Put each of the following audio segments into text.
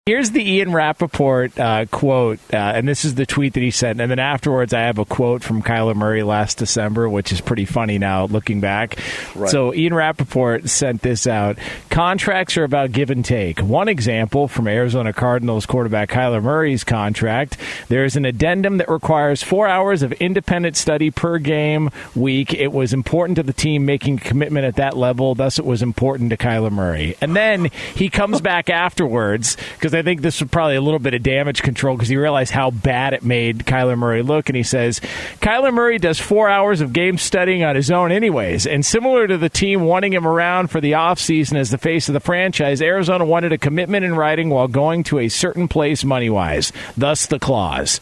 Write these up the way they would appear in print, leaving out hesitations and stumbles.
Here's the Ian Rappaport quote, and this is the tweet that he sent. And then afterwards, I have a quote from Kyler Murray last December, which is pretty funny now looking back. Right. So Ian Rappaport sent this out. Contracts are about give and take. One example from Arizona Cardinals quarterback Kyler Murray's contract, there is an addendum that requires 4 hours of independent study per game week. It was important to the team making a commitment at that level. Thus, it was important to Kyler Murray. And then he comes back afterwards, because I think this was probably a little bit of damage control, because he realized how bad it made Kyler Murray look. And he says, Kyler Murray does 4 hours of game studying on his own anyways. And similar to the team wanting him around for the offseason as the face of the franchise, Arizona wanted a commitment in writing while going to a certain place money-wise. Thus the clause.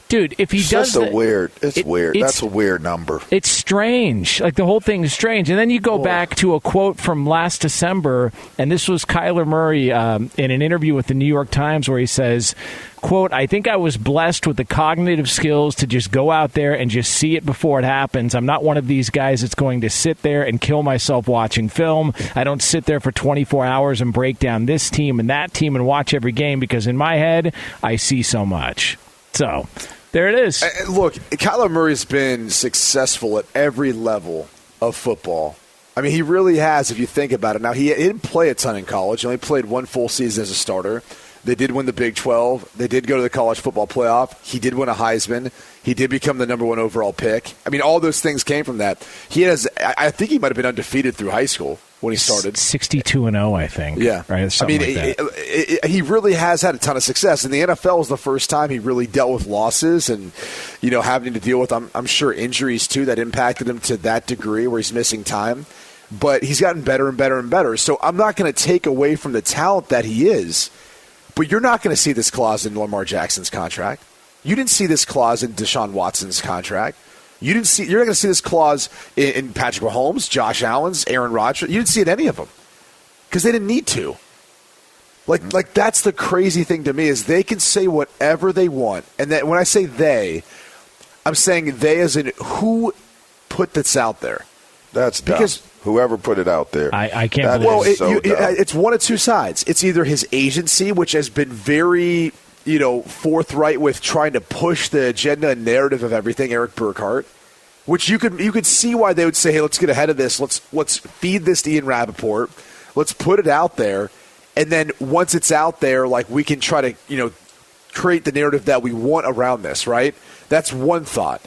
Dude, if he does that, weird. It's weird. That's a weird number. It's strange. Like, the whole thing is strange. And then you go back to a quote from last December, and this was Kyler Murray in an interview with the New York Times, where he says, quote, I think I was blessed with the cognitive skills to just go out there and just see it before it happens. I'm not one of these guys that's going to sit there and kill myself watching film. I don't sit there for 24 hours and break down this team and that team and watch every game, because in my head, I see so much. So there it is. Look, Kyler Murray's been successful at every level of football. I mean, he really has, if you think about it. Now, he didn't play a ton in college. He only played one full season as a starter. They did win the Big 12. They did go to the college football playoff. He did win a Heisman. He did become the number 1 overall pick. I mean, all those things came from that. I think he might have been undefeated through high school when he started. 62-0, I think. Yeah. Right? Something like that. He really has had a ton of success. And the NFL was the first time he really dealt with losses and, having to deal with, I'm sure, injuries, too, that impacted him to that degree where he's missing time. But he's gotten better and better and better. So I'm not going to take away from the talent that he is. But you're not going to see this clause in Lamar Jackson's contract. You didn't see this clause in Deshaun Watson's contract. You're not going to see this clause in Patrick Mahomes, Josh Allen's, Aaron Rodgers. You didn't see it in any of them because they didn't need to. Like that's the crazy thing to me, is they can say whatever they want. And that when I say they, I'm saying they as in who put this out there. That's dumb. Because whoever put it out there. I can't believe it. It's one of two sides. It's either his agency, which has been very, forthright with trying to push the agenda and narrative of everything, Eric Burkhart, which you could see why they would say, hey, let's get ahead of this. Let's feed this to Ian Rappaport. Let's put it out there. And then once it's out there, like, we can try to, create the narrative that we want around this, right? That's one thought.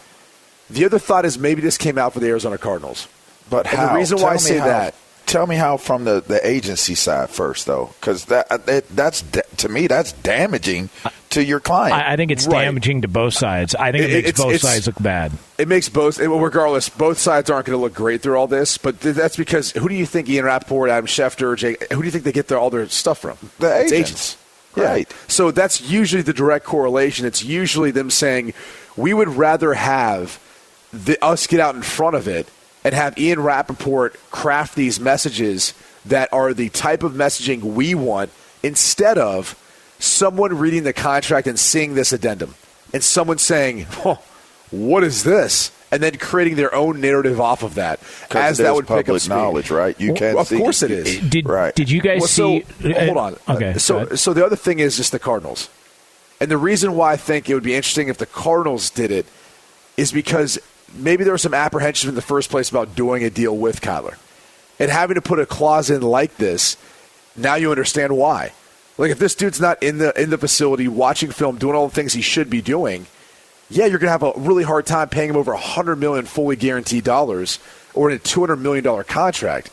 The other thought is maybe this came out for the Arizona Cardinals. But how? And the reason why I say that. Tell me how from the agency side first, though, because that's to me, that's damaging to your client. I think it's damaging to both sides. I think it makes both sides look bad. It makes regardless, both sides aren't going to look great through all this, but that's because who do you think Ian Rappaport, Adam Schefter, who do you think they get all their stuff from? The agents. Right. Yeah. So that's usually the direct correlation. It's usually them saying, we would rather have us get out in front of it and have Ian Rappaport craft these messages that are the type of messaging we want, instead of someone reading the contract and seeing this addendum and someone saying, oh, what is this? And then creating their own narrative off of that, as that would pick up speed. Knowledge, right? You can't of course it is. Did you guys see? Hold on. Okay. So the other thing is just the Cardinals. And the reason why I think it would be interesting if the Cardinals did it is because maybe there was some apprehension in the first place about doing a deal with Kyler. And having to put a clause in like this, now you understand why. Like, if this dude's not in the facility watching film, doing all the things he should be doing, yeah, you're going to have a really hard time paying him over $100 million fully guaranteed dollars, or in a $200 million contract.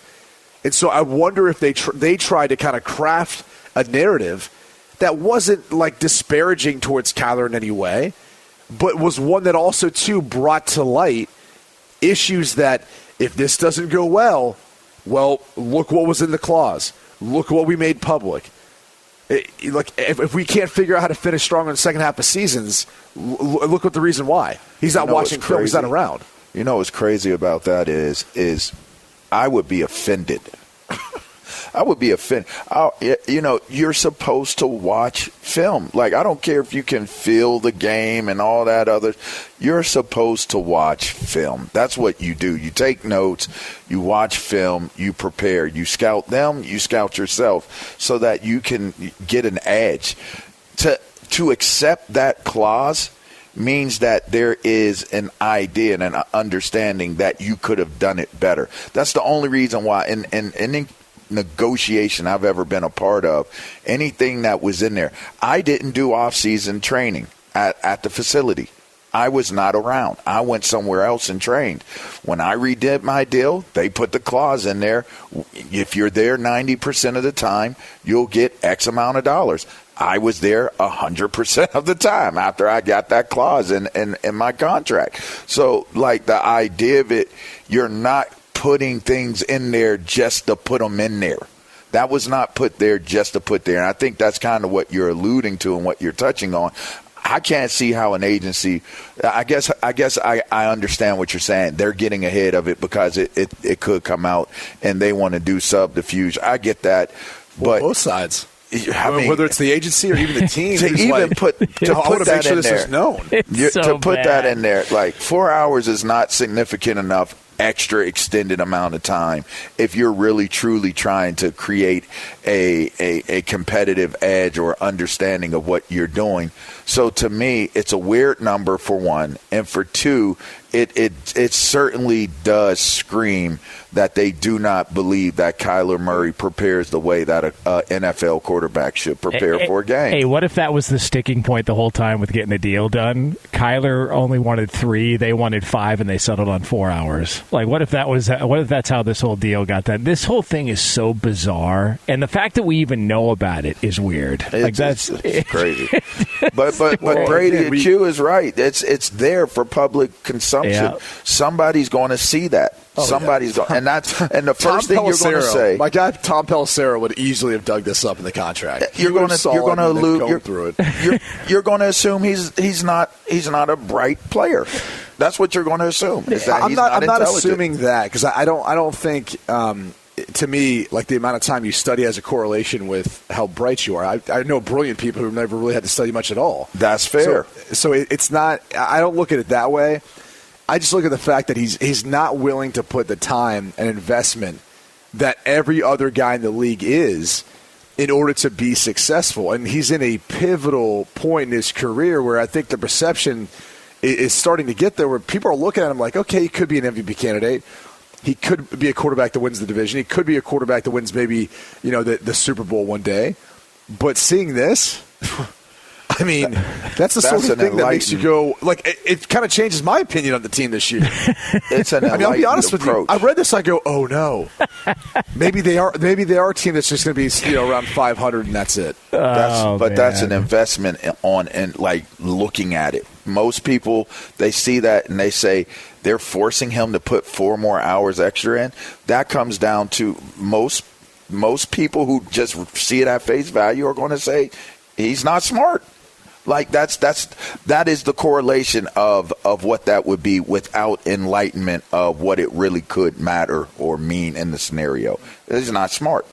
And so I wonder if they tried to kind of craft a narrative that wasn't like disparaging towards Kyler in any way, but was one that also, too, brought to light issues that if this doesn't go well, look what was in the clause. Look what we made public. If we can't figure out how to finish strong in the second half of seasons, look what the reason why. He's not watching film. He's not around. You know what's crazy about that is I would be offended. I would be offended. You're supposed to watch film. Like, I don't care if you can feel the game and all that other. You're supposed to watch film. That's what you do. You take notes, you watch film, you prepare. You scout them, you scout yourself so that you can get an edge. To accept that clause means that there is an idea and an understanding that you could have done it better. That's the only reason why in any negotiation I've ever been a part of, anything that was in there, I didn't do off-season training at the facility. I was not around. I went somewhere else and trained. When I redid my deal, they put the clause in there. If you're there 90% of the time, you'll get X amount of dollars. I was there 100% of the time after I got that clause in my contract. So, like, the idea of it, you're not putting things in there just to put them in there. That was not put there just to put there. And I think that's kind of what you're alluding to and what you're touching on. I can't see how an agency – I guess I understand what you're saying. They're getting ahead of it because it could come out and they want to do subterfuge. I get that. Well, but both sides. I mean, whether it's the agency or even the team. to even put that in there. To put that in there, like 4 hours is not significant enough extra extended amount of time if you're really truly trying to create a competitive edge or understanding of what you're doing. So to me, it's a weird number for one, and for two, it certainly does scream that they do not believe that Kyler Murray prepares the way that a NFL quarterback should prepare for a game. Hey, what if that was the sticking point the whole time with getting a deal done? Kyler only wanted 3, they wanted 5, and they settled on 4 hours. Like, what if that's how this whole deal got done? This whole thing is so bizarre, and the fact that we even know about it is weird. It's crazy. But Brady and Q is right. It's there for public consumption. Yeah. Somebody's going to see that. Somebody's going, and the first thing you're going to say. My guy Tom Pelissero would easily have dug this up in the contract. You're going to assume he's not a bright player. That's what you're going to assume. Is that I'm not assuming that, because I don't think. To me, like, the amount of time you study has a correlation with how bright you are. I know brilliant people who've never really had to study much at all. That's fair. So it's not. I don't look at it that way. I just look at the fact that he's not willing to put the time and investment that every other guy in the league is in order to be successful. And he's in a pivotal point in his career where I think the perception is starting to get there, where people are looking at him like, okay, he could be an MVP candidate. He could be a quarterback that wins the division. He could be a quarterback that wins maybe, the Super Bowl one day. But seeing this, I mean, that's the sort of thing that makes you go, like, it kind of changes my opinion on the team this year. It's an I'll be honest with you. I read this, I go, oh no, maybe they are a team that's just going to be around 500 and that's it. That's an investment on and like looking at it. Most people, they see that and they say they're forcing him to put 4 more hours extra in. That comes down to most people who just see it at face value are going to say he's not smart. Like that is the correlation of what that would be without enlightenment of what it really could matter or mean in the scenario. He's not smart.